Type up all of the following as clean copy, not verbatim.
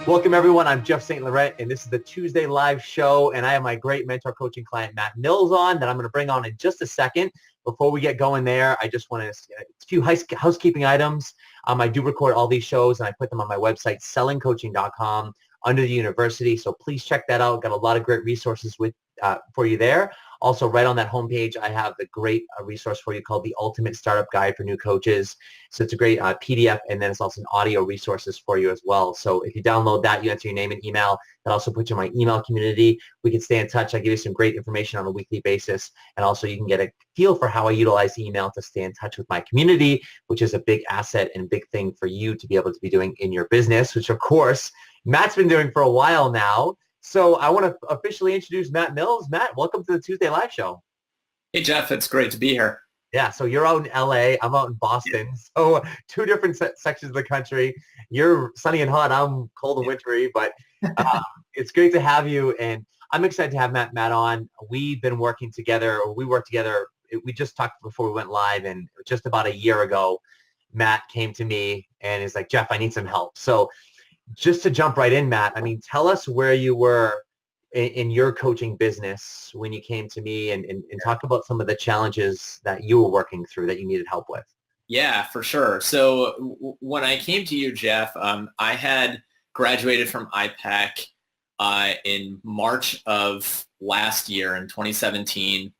Welcome, everyone. I'm Jeff St Laurent, and this is the Tuesday live show, and I have my great mentor coaching client, Matt Mills, on that I'm going to bring on in just a second. Before we get going there, I just want to a few housekeeping items. I do record all these shows, and I put them on my website, sellingcoaching.com, under the university, so please check that out. Got a lot of great resources for you there. Also, right on that homepage, I have the great resource for you called the Ultimate Startup Guide for New Coaches. So it's a great PDF, and then it's also an audio resources for you as well. So if you download that, you enter your name and email. That also puts you in my email community. We can stay in touch. I give you some great information on a weekly basis. And also you can get a feel for how I utilize email to stay in touch with my community, which is a big asset and big thing for you to be able to be doing in your business, which of course, Matt's been doing for a while now. So I want to officially introduce Matt Mills. Matt, welcome to the Tuesday Live Show. Hey, Jeff. It's great to be here. Yeah, so you're out in LA. I'm out in Boston. So two different sections of the country. You're sunny and hot. I'm cold and wintry, but it's great to have you. And I'm excited to have Matt on. We've been working together, or we worked together. We just talked before we went live, and just about a year ago, Matt came to me and is like, Jeff, I need some help. So just to jump right in, Matt, I mean, tell us where you were in your coaching business when you came to me, and talk about some of the challenges that you were working through that you needed help with. Yeah, for sure. So when I came to you, Jeff, I had graduated from IPEC in March of last year in 2017.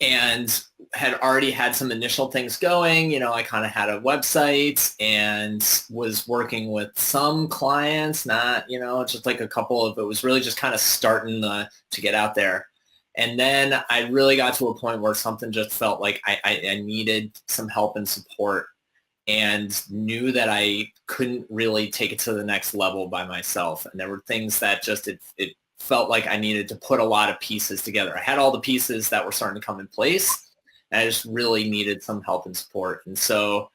And had already had some initial things going. You know, I kind of had a website and was working with some clients, not, just like a couple of, it was really just kind of starting to get out there. And then I really got to a point where something just felt like I needed some help and support, and knew that I couldn't really take it to the next level by myself. And there were things that just, it felt like I needed to put a lot of pieces together. I had all the pieces that were starting to come in place, and I just really needed some help and support. And so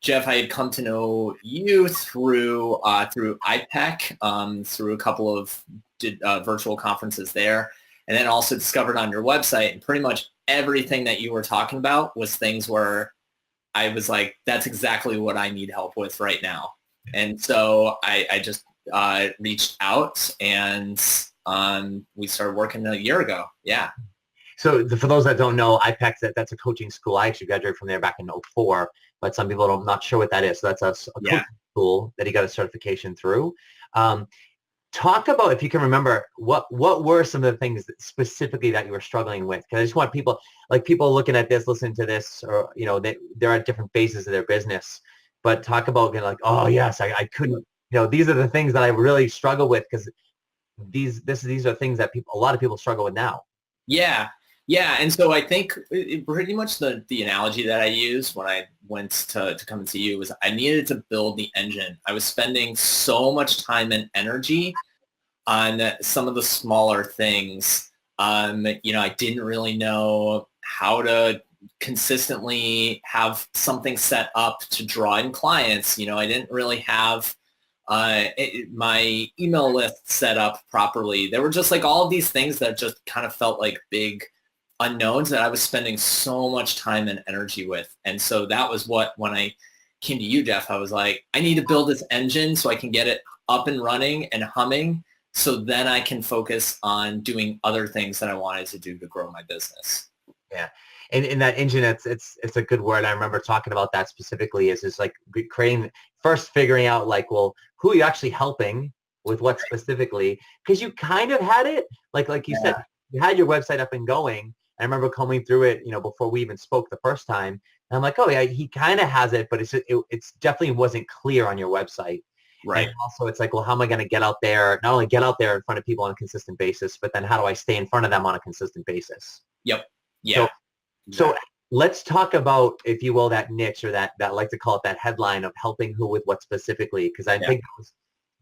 Jeff, I had come to know you through IPEC, through a couple of virtual conferences there, and then also discovered on your website, and pretty much everything that you were talking about was things where I was like, that's exactly what I need help with right now. And so I just reached out, and we started working a year ago. Yeah. So for those that don't know, IPEC, that's a coaching school. I actually graduated from there back in 2004, but some people are not sure what that is. So that's a coaching school that he got a certification through. Talk about, if you can remember, what were some of the things specifically that you were struggling with? Because I just want people looking at this, listening to this, or, they're at different phases of their business, but talk about like, oh yes, I couldn't, these are the things that I really struggle with, because these are things that a lot of people struggle with now. Yeah. Yeah. And so I think pretty much the analogy that I used when I went to come and see you was I needed to build the engine. I was spending so much time and energy on some of the smaller things. I didn't really know how to consistently have something set up to draw in clients. I didn't really have my email list set up properly. There were just like all of these things that just kind of felt like big unknowns that I was spending so much time and energy with. And so that was when I came to you, Jeff, I was like, I need to build this engine so I can get it up and running and humming, so then I can focus on doing other things that I wanted to do to grow my business. Yeah. And in that engine, it's a good word. I remember talking about that specifically, is like figuring out like, well, who are you actually helping with what specifically? Because you kind of had it, like you said, you had your website up and going. I remember coming through it, before we even spoke the first time. And I'm like, oh yeah, he kind of has it, but it's definitely wasn't clear on your website. Right. And also it's like, well, how am I going to get out there, not only get out there in front of people on a consistent basis, but then how do I stay in front of them on a consistent basis? Yep. Yeah. So let's talk about, if you will, that niche, or that I like to call it that headline of helping who with what specifically, because I think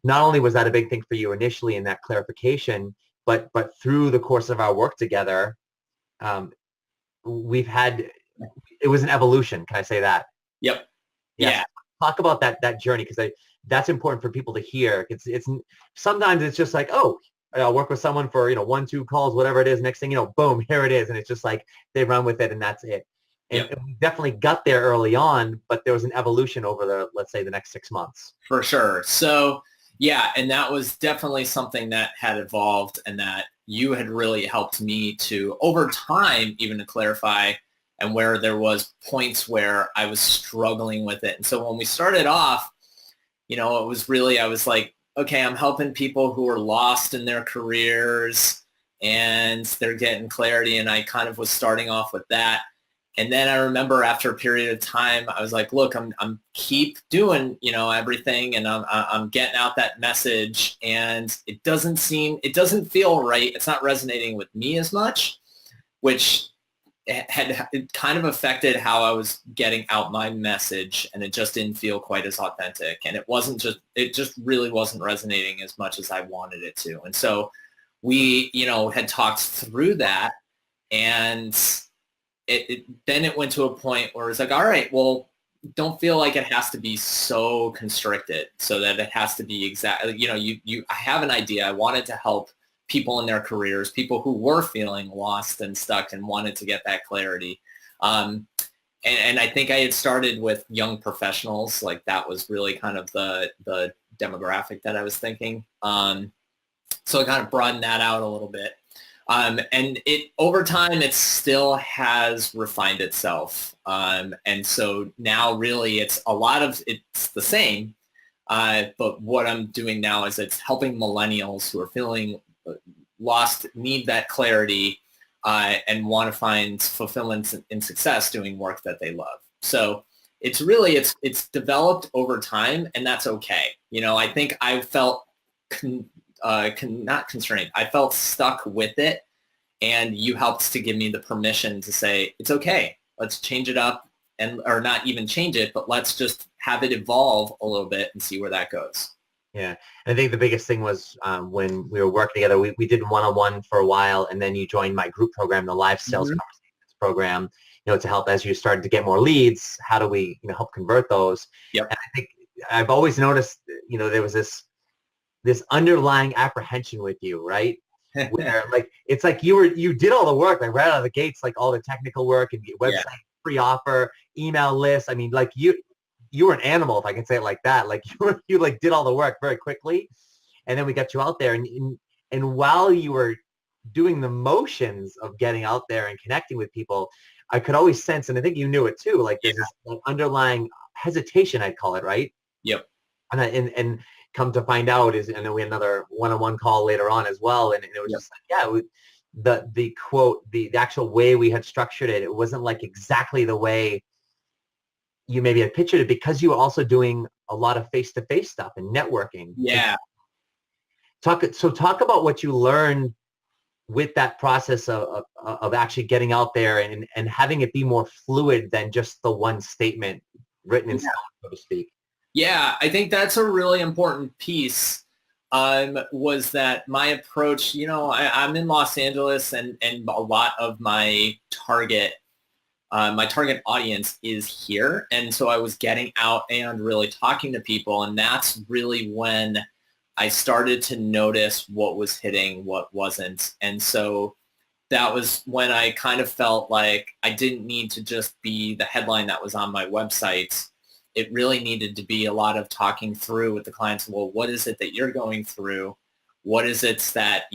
not only was that a big thing for you initially in that clarification, but through the course of our work together, it was an evolution. Can I say that? Yep. Yeah. Talk about that journey, because that's important for people to hear. It's sometimes it's just like, oh, I'll work with someone for 1-2 calls, whatever it is. Next thing you know, boom, here it is, and it's just like they run with it, and that's it. And Yep. we definitely got there early on, but there was an evolution over the, let's say, the next 6 months. For sure. So yeah, and that was definitely something that had evolved and that you had really helped me to, over time, even to clarify, and where there was points where I was struggling with it. And so when we started off, it was really, I was like, okay, I'm helping people who are lost in their careers and they're getting clarity. And I kind of was starting off with that. And then I remember after a period of time, I was like, look, I'm keep doing, everything, and I'm getting out that message, and it doesn't feel right. It's not resonating with me as much, which it kind of affected how I was getting out my message, and it just didn't feel quite as authentic. And it just really wasn't resonating as much as I wanted it to. And so we, had talked through that, and then it went to a point where it's like, all right, well, don't feel like it has to be so constricted so that it has to be exactly, I have an idea. I wanted to help people in their careers, people who were feeling lost and stuck and wanted to get that clarity. And I think I had started with young professionals. Like that was really kind of the demographic that I was thinking. So I kind of broadened that out a little bit. And it over time, it still has refined itself. And so now really it's the same. But what I'm doing now is it's helping millennials who are feeling lost, need that clarity, and want to find fulfillment and success doing work that they love. So it's really, it's developed over time, and that's okay. I think I felt not constrained. I felt stuck with it, and you helped to give me the permission to say, it's okay. Let's change it up, or not even change it, but let's just have it evolve a little bit and see where that goes. Yeah. And I think the biggest thing was when we were working together, we did one-on-one for a while, and then you joined my group program, the Live Sales Conversations program, to help as you started to get more leads. How do we, help convert those? Yep. And I think I've always noticed, there was this underlying apprehension with you, right? Where like it's like you did all the work, like right out of the gates, like all the technical work and website, free offer, email list. I mean, like you were an animal, if I can say it like that. Like you like did all the work very quickly, and then we got you out there, and while you were doing the motions of getting out there and connecting with people, I could always sense, and I think you knew it too, like there's this underlying hesitation, I'd call it, right? Yep. And come to find out is, and then we had another one-on-one call later on as well, and it was just like, the quote, the actual way we had structured it, it wasn't like exactly the way you maybe had pictured it, because you were also doing a lot of face-to-face stuff and networking. Yeah. Talk about what you learned with that process of actually getting out there and having it be more fluid than just the one statement written in stone, so to speak. Yeah, I think that's a really important piece, was that my approach, I'm in Los Angeles, and a lot of my target audience is here. And so I was getting out and really talking to people. And that's really when I started to notice what was hitting, what wasn't. And so that was when I kind of felt like I didn't need to just be the headline that was on my website. It really needed to be a lot of talking through with the clients. Well, what is it that you're going through? What is it that,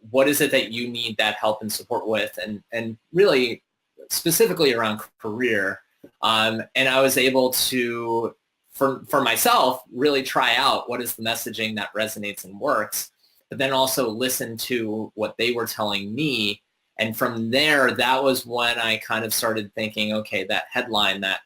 what is it that you need that help and support with? And really specifically around career. And I was able to, for myself, really try out what is the messaging that resonates and works, but then also listen to what they were telling me. And from there, that was when I kind of started thinking, okay, that headline, that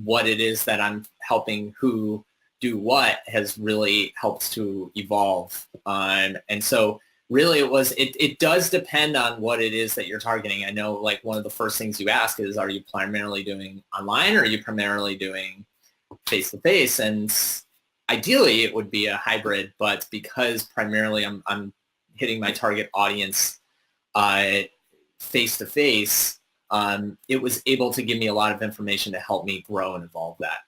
what it is that I'm helping who do what has really helped to evolve. And so really it does depend on what it is that you're targeting. I know, like, one of the first things you ask is, are you primarily doing online, or are you primarily doing face-to-face? And ideally it would be a hybrid, but because primarily I'm hitting my target audience face-to-face, it was able to give me a lot of information to help me grow and evolve that.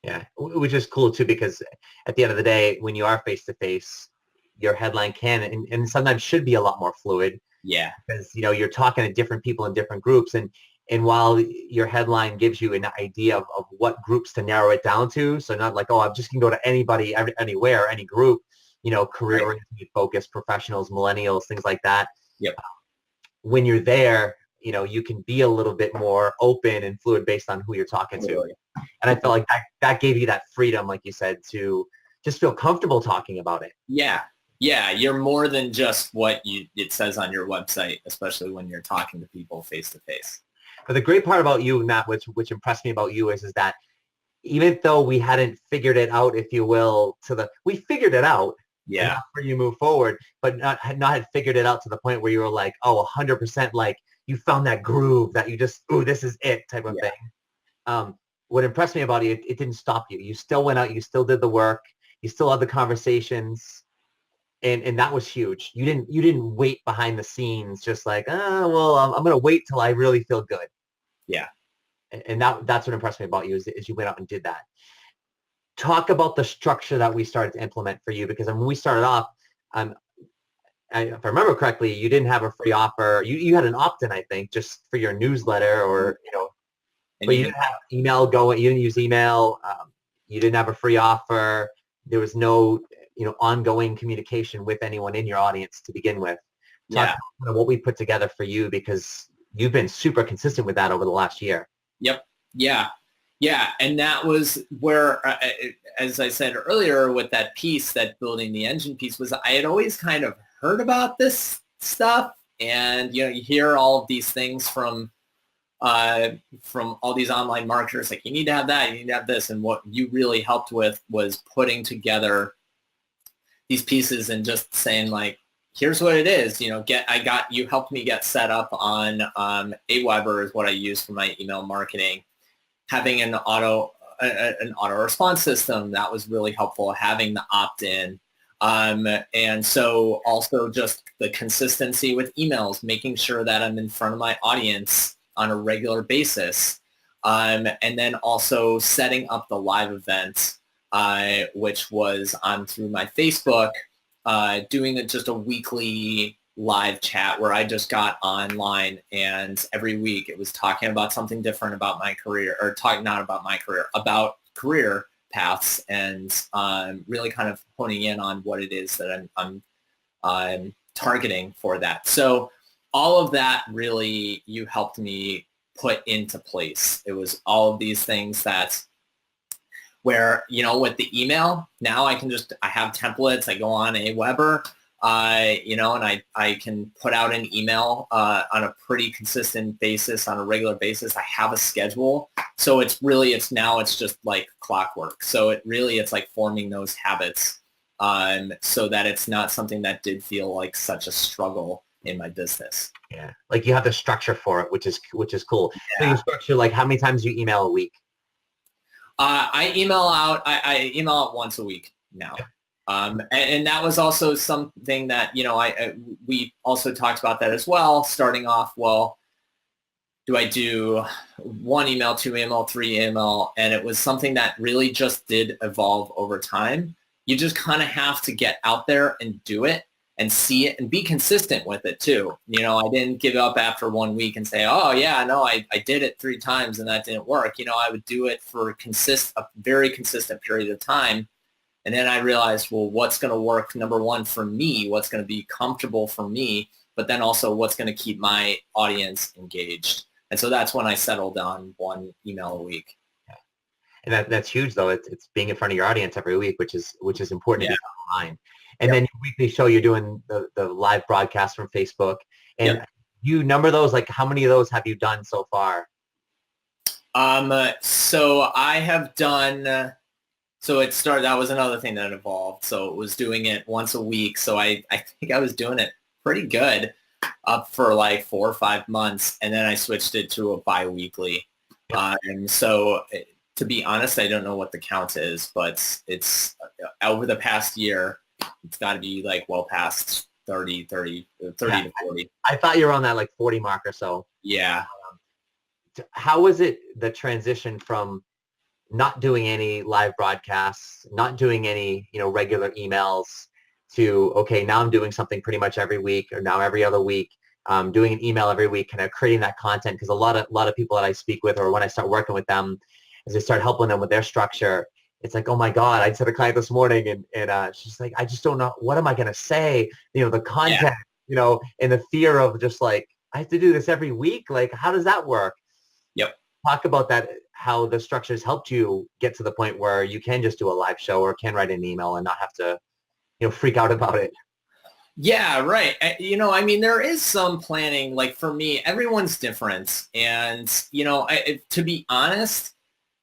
Yeah, which is cool too, because at the end of the day, when you are face-to-face, your headline can and sometimes should be a lot more fluid. Yeah. because, you're talking to different people in different groups. And while your headline gives you an idea of what groups to narrow it down to, so not like, oh, I'm just going to go to anybody, anywhere, any group, career-oriented, focused professionals, millennials, things like that. Yep. When you're there, you can be a little bit more open and fluid based on who you're talking to. And I felt like that gave you that freedom, like you said, to just feel comfortable talking about it. Yeah. Yeah. You're more than just what it says on your website, especially when you're talking to people face to face. But the great part about you, Matt, which impressed me about you is that even though we hadn't figured it out, if you will, we figured it out. Yeah. For you move forward, but not had figured it out to the point where you were like, oh, 100%, like you found that groove that you just, ooh, this is it type of thing. What impressed me about it didn't stop you. You still went out, you still did the work, you still had the conversations, and that was huge. You didn't wait behind the scenes, just like, oh, well, I'm gonna wait till I really feel good. Yeah. And that's what impressed me about you is you went out and did that. Talk about the structure that we started to implement for you, because when we started off, if I remember correctly, you didn't have a free offer. You had an opt-in, I think, just for your newsletter, or but you didn't have email going. You didn't use email. You didn't have a free offer. There was no ongoing communication with anyone in your audience to begin with. Talk about what we put together for you, because you've been super consistent with that over the last year. Yep. Yeah. Yeah, and that was where, as I said earlier, with that piece, that building the engine piece, was I had always kind of heard about this stuff, and you hear all of these things from all these online marketers, like you need to have that, you need to have this, and what you really helped with was putting together these pieces and just saying like, here's what it is. You helped me get set up on Aweber is what I use for my email marketing. Having an auto response system, that was really helpful. Having the opt-in, and so also just the consistency with emails, making sure that I'm in front of my audience on a regular basis, and then also setting up the live events, which was through my Facebook, doing just a weekly live chat where I just got online, and every week it was talking about something different about my career, or not about my career, about career paths, and really kind of honing in on what it is that I'm targeting for that. So all of that really you helped me put into place. It was all of these things where, with the email, now I have templates. I go on Aweber, and I can put out an email on a pretty consistent basis, on a regular basis. I have a schedule. So it's just like clockwork. So it's like forming those habits, so that it's not something that did feel like such a struggle in my business. Yeah. Like you have the structure for it, which is cool. Yeah. So you structure, like, how many times do you email a week? I email out once a week now. And that was also something that, we also talked about that as well, starting off, well, do I do 1 email, 2 email, 3 email? And it was something that really just did evolve over time. You just kind of have to get out there and do it and see it and be consistent with it too. I didn't give up after 1 week and say, oh yeah, no, I did it 3 times and that didn't work. I would do it for a very consistent period of time. And then I realized, well, what's going to work, number one, for me, what's going to be comfortable for me, but then also what's going to keep my audience engaged. And so that's when I settled on 1 email a week. And that's huge, though. It's being in front of your audience every week, which is important to be online. And then your weekly show, you're doing the live broadcast from Facebook. And you number those, like how many of those have you done so far? So I have done, so it started, that was another thing that evolved. So it was doing it once a week. So I think I was doing it pretty good up for like 4 or 5 months. And then I switched it to a bi-weekly. And so to be honest, I don't know what the count is, but it's over the past year, it's got to be like well past 30 to 40. I thought you were on that like 40 mark or so. Yeah. How was it, the transition from not doing any live broadcasts, not doing any, regular emails to, okay, now I'm doing something pretty much every week or now every other week? doing an email every week, kind of creating that content, because a lot of people that I speak with, or when I start working with them, as I start helping them with their structure, it's like, oh my God, I just had a client this morning and she's like, I just don't know, what am I going to say? The content, and the fear of just like, I have to do this every week. Like, how does that work? Yep. Talk about that, how the structures helped you get to the point where you can just do a live show or can write an email and not have to, freak out about it. Yeah, right. I mean, there is some planning. Like for me, everyone's different. And, to be honest,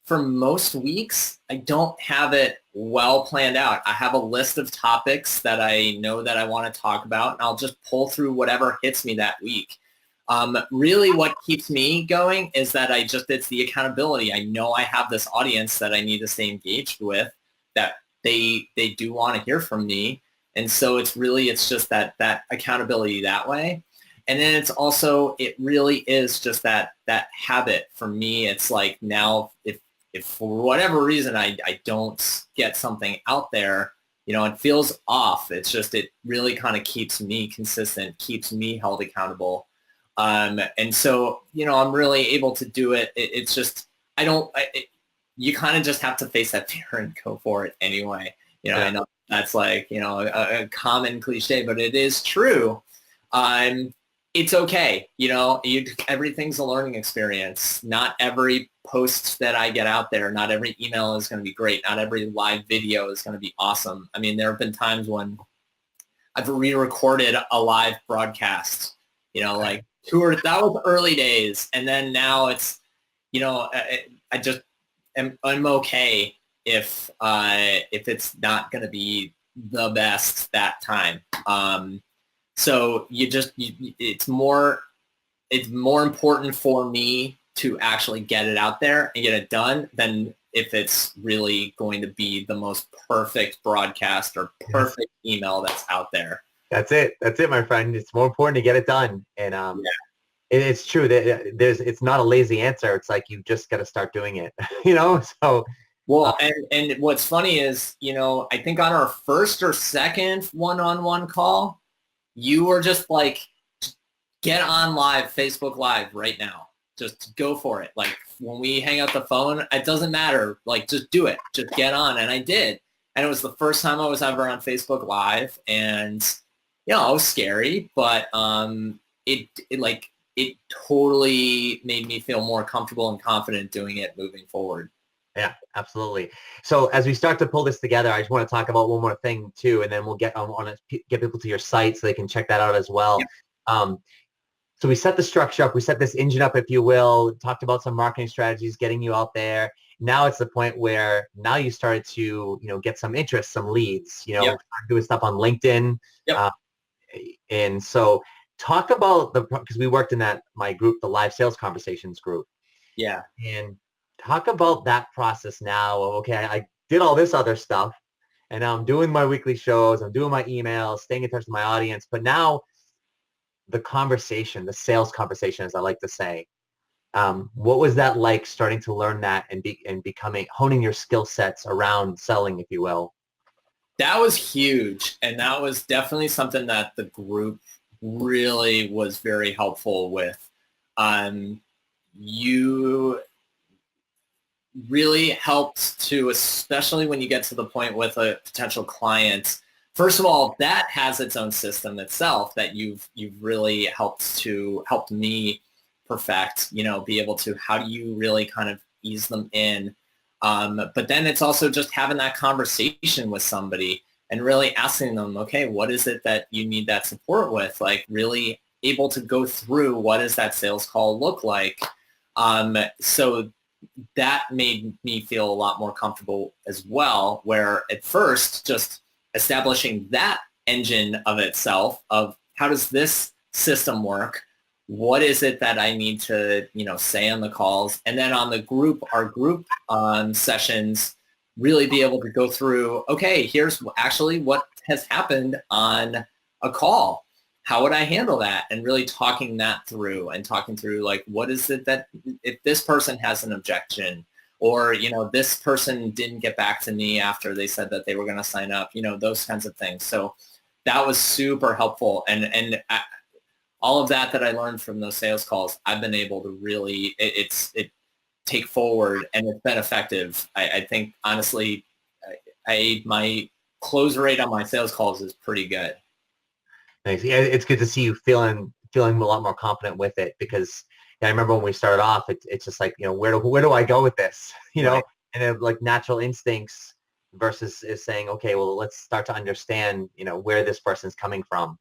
for most weeks, I don't have it well planned out. I have a list of topics that I know that I want to talk about, and I'll just pull through whatever hits me that week. Really what keeps me going is that it's the accountability. I know I have this audience that I need to stay engaged with, that they do want to hear from me. And so it's just that accountability that way. And then it really is just that habit for me. It's like now if for whatever reason I don't get something out there, it feels off. It's just, it really kind of keeps me consistent, keeps me held accountable. And so, I'm really able to do it. It's just, you kind of just have to face that fear and go for it anyway. Yeah. I know that's like, a common cliche, but it is true. It's okay. Everything's a learning experience. Not every post that I get out there, not every email is going to be great. Not every live video is going to be awesome. I mean, there have been times when I've re-recorded a live broadcast, like that was early days. And then now it's, I'm okay if it's not going to be the best that time. So it's more important for me to actually get it out there and get it done than if it's really going to be the most perfect broadcast or perfect email that's out there. That's it, my friend. It's more important to get it done. And it's true that it's not a lazy answer. It's like, you just got to start doing it, so. Well, and what's funny is, I think on our first or second one-on-one call, you were just like, get on live, Facebook Live right now. Just go for it. Like when we hang up the phone, it doesn't matter. Like just do it. Just get on. And I did. And it was the first time I was ever on Facebook Live. And, it was scary, but it totally made me feel more comfortable and confident doing it moving forward. Yeah, absolutely. So as we start to pull this together, I just want to talk about one more thing too, and then we'll get people to your site so they can check that out as well. Yeah. So we set the structure up, we set this engine up, if you will, talked about some marketing strategies, getting you out there. Now it's the point where now you started to, get some interest, some leads, Yep. doing stuff on LinkedIn. Yep. And so talk about because we worked in my group, the Live Sales Conversations group. Yeah. And talk about that process now of, okay, I did all this other stuff and now I'm doing my weekly shows, I'm doing my emails, staying in touch with my audience, but now the conversation, the sales conversation, as I like to say, what was that like, starting to learn that and honing your skill sets around selling, if you will? That was huge. And that was definitely something that the group really was very helpful with. You really helped to, especially when you get to the point with a potential client. First of all, that has its own system itself that you've really helped me perfect, be able to, how do you really kind of ease them in? But then it's also just having that conversation with somebody and really asking them, okay, what is it that you need that support with? Like really able to go through, what does that sales call look like? So that made me feel a lot more comfortable as well, where at first just establishing that engine of itself of how does this system work? What is it that I need to, say on the calls? And then on our group sessions, really be able to go through, okay, here's actually what has happened on a call. How would I handle that? And really talking that through and talking through, like, what is it that if this person has an objection or, this person didn't get back to me after they said that they were going to sign up, those kinds of things. So that was super helpful. And all of that I learned from those sales calls, I've been able to really, it take forward, and it's been effective. I think honestly, my close rate on my sales calls is pretty good. Thanks. Yeah, it's good to see you feeling a lot more confident with it, because I remember when we started off, it's just like, where do I go with this? Right. And then like natural instincts versus is saying, okay, well, let's start to understand, where this person's coming from.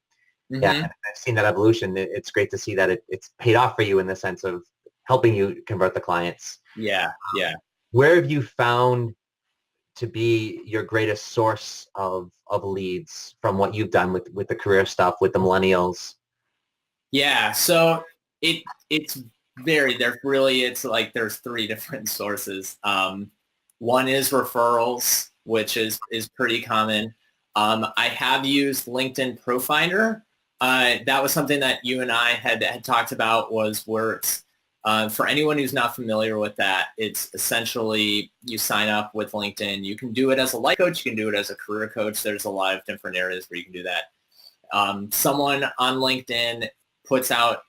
Yeah, Mm-hmm. and I've seen that evolution. It's great to see that it's paid off for you in the sense of helping you convert the clients. Yeah. Yeah. Where have you found to be your greatest source of leads from what you've done with the career stuff with the millennials? Yeah. So it's varied. It's like there's three different sources. One is referrals, which is pretty common. I have used LinkedIn Profinder. That was something that you and I had talked about, was where it's, for anyone who's not familiar with that, it's essentially you sign up with LinkedIn. You can do it as a life coach. You can do it as a career coach. There's a lot of different areas where you can do that. Someone on LinkedIn puts out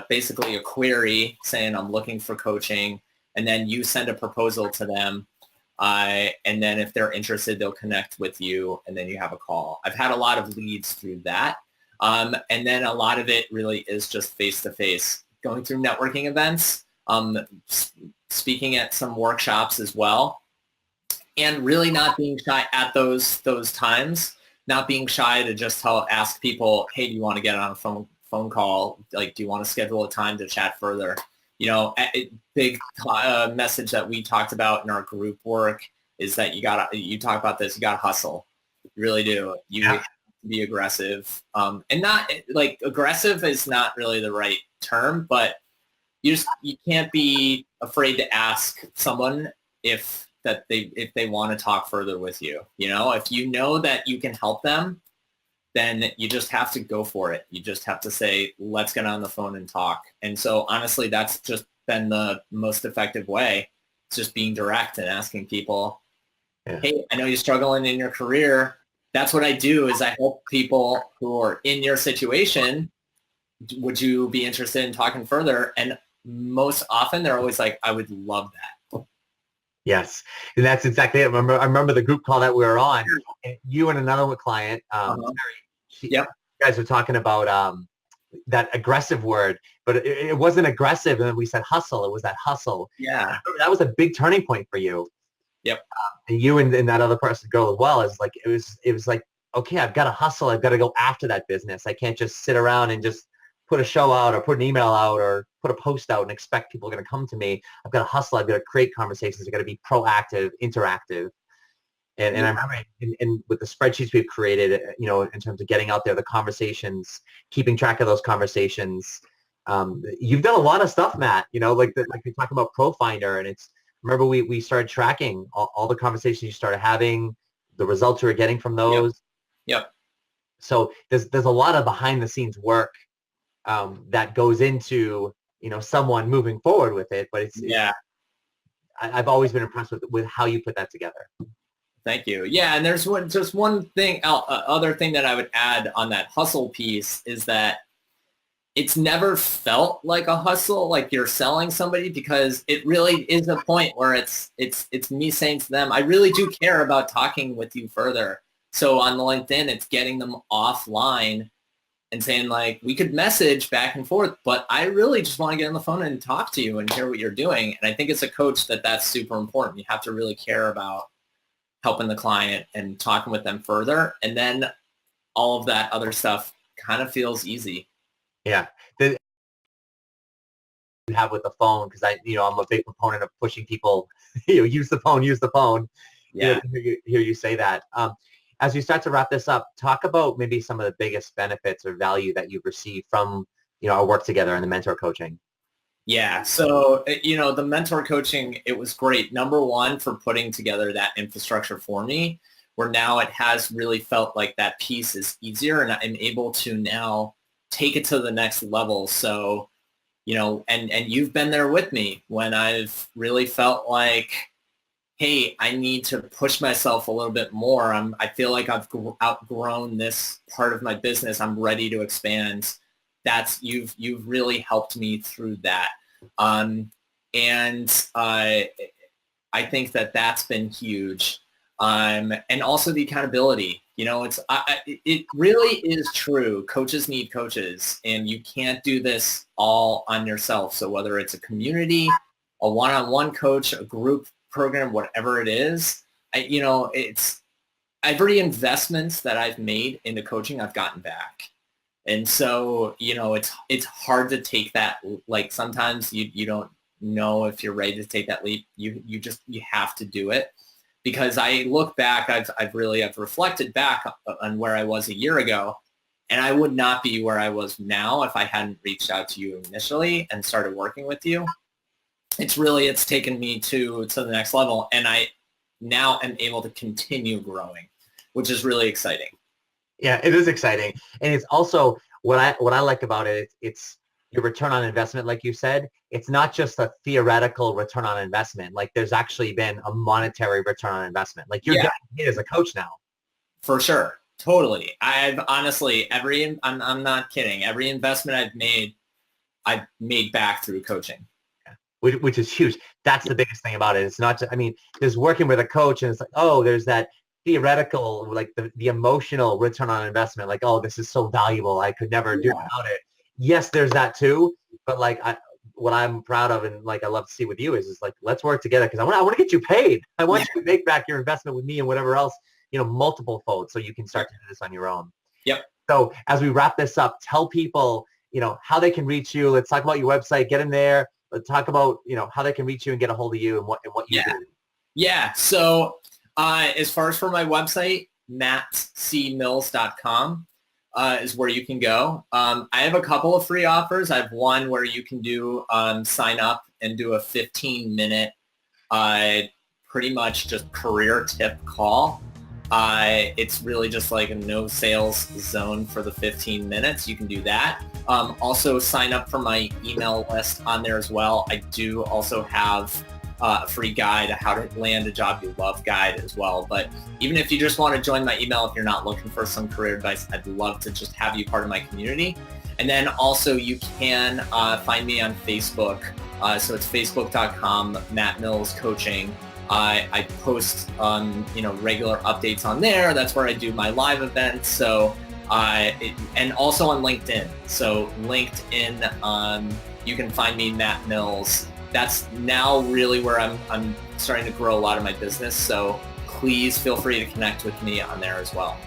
basically a query saying, I'm looking for coaching, and then you send a proposal to them. And then if they're interested, they'll connect with you, and then you have a call. I've had a lot of leads through that. And then a lot of it really is just face-to-face, going through networking events, speaking at some workshops as well, and really not being shy at those times, not being shy to just ask people, hey, do you want to get on a phone call? Like, do you want to schedule a time to chat further? A big message that we talked about in our group work is that you talk about this, you got to hustle. You really do. You have to be aggressive. And not like aggressive is not really the right term, but you can't be afraid to ask someone if they want to talk further with you. If you know that you can help them, then you just have to go for it. You just have to say, let's get on the phone and talk. And so honestly, that's just been the most effective way. It's just being direct and asking people, hey, I know you're struggling in your career. That's what I do, is I help people who are in your situation. Would you be interested in talking further? And most often they're always like, I would love that. Yes, and that's exactly it. I remember the group call that we were on. And you and another client, you guys were talking about that aggressive word, but it wasn't aggressive. And then we said hustle. It was that hustle. Yeah. That was a big turning point for you. Yep. And you and that other person, girl as well, is like, it was like, okay, I've got to hustle. I've got to go after that business. I can't just sit around and just put a show out or put an email out or put a post out and expect people are going to come to me. I've got to hustle. I've got to create conversations. I've got to be proactive, interactive. And I remember in with the spreadsheets we've created, in terms of getting out there, the conversations, keeping track of those conversations. You've done a lot of stuff, Matt, like we talk about Profinder, and remember we started tracking all the conversations you started having, the results you were getting from those. Yep. So there's a lot of behind the scenes work that goes into, someone moving forward with it, but I've always been impressed with how you put that together. Thank you. Yeah, and there's one thing, other thing that I would add on that hustle piece is that it's never felt like a hustle, like you're selling somebody, because it really is a point where it's me saying to them, I really do care about talking with you further. So on LinkedIn, it's getting them offline and saying, like, we could message back and forth, but I really just want to get on the phone and talk to you and hear what you're doing. And I think as a coach that's super important. You have to really care about helping the client and talking with them further. And then all of that other stuff kind of feels easy. Yeah. You have with the phone, because I'm a big proponent of pushing people, use the phone. Yeah. Hear you say that. As we start to wrap this up, talk about maybe some of the biggest benefits or value that you've received from, our work together and the mentor coaching. Yeah. So, the mentor coaching, it was great. Number one, for putting together that infrastructure for me, where now it has really felt like that piece is easier and I'm able to now take it to the next level. So, and you've been there with me when I've really felt like, hey, I need to push myself a little bit more. I feel like I've outgrown this part of my business. I'm ready to expand. you've really helped me through that. And I think that that's been huge. And also the accountability. It really is true. Coaches need coaches, and you can't do this all on yourself. So whether it's a community, a one-on-one coach, a group program, whatever it is, every investments that I've made into coaching, I've gotten back. And so, it's hard to take that. Like sometimes you don't know if you're ready to take that leap. You have to do it. Because I look back, I've reflected back on where I was a year ago, and I would not be where I was now if I hadn't reached out to you initially and started working with you. It's taken me to the next level, and I now am able to continue growing, which is really exciting. Yeah, it is exciting. And it's also what I like about it, it's your return on investment, like you said. It's not just a theoretical return on investment. Like there's actually been a monetary return on investment. Like you're getting paid as a coach now. For sure. Totally. I've honestly, I'm not kidding. Every investment I've made back through coaching. Which is huge. That's the biggest thing about it. It's not just, there's working with a coach and it's like, oh, there's that theoretical, like the emotional return on investment. Like, oh, this is so valuable. I could never do without it. Yes, there's that too. But like, what I'm proud of and like I love to see with you is like, let's work together because I want to get you paid. I want you to make back your investment with me and whatever else, multiple fold so you can start to do this on your own. Yep. So as we wrap this up, tell people, how they can reach you. Let's talk about your website. Get in there. Let's talk about, how they can reach you and get a hold of you and what you do. Yeah. So as far as for my website, mattcmills.com. Is where you can go. I have a couple of free offers. I have one where you can do sign up and do a 15-minute pretty much just career tip call. It's really just like a no sales zone for the 15 minutes. You can do that. Also sign up for my email list on there as well. I do also have a free guide, a how to land a job you love guide as well. But even if you just want to join my email, if you're not looking for some career advice, I'd love to just have you part of my community. And then also you can find me on Facebook. So it's facebook.com, Matt Mills Coaching. I post regular updates on there. That's where I do my live events. So and also on LinkedIn. So LinkedIn, you can find me, Matt Mills. That's now really where I'm starting to grow a lot of my business. So please feel free to connect with me on there as well.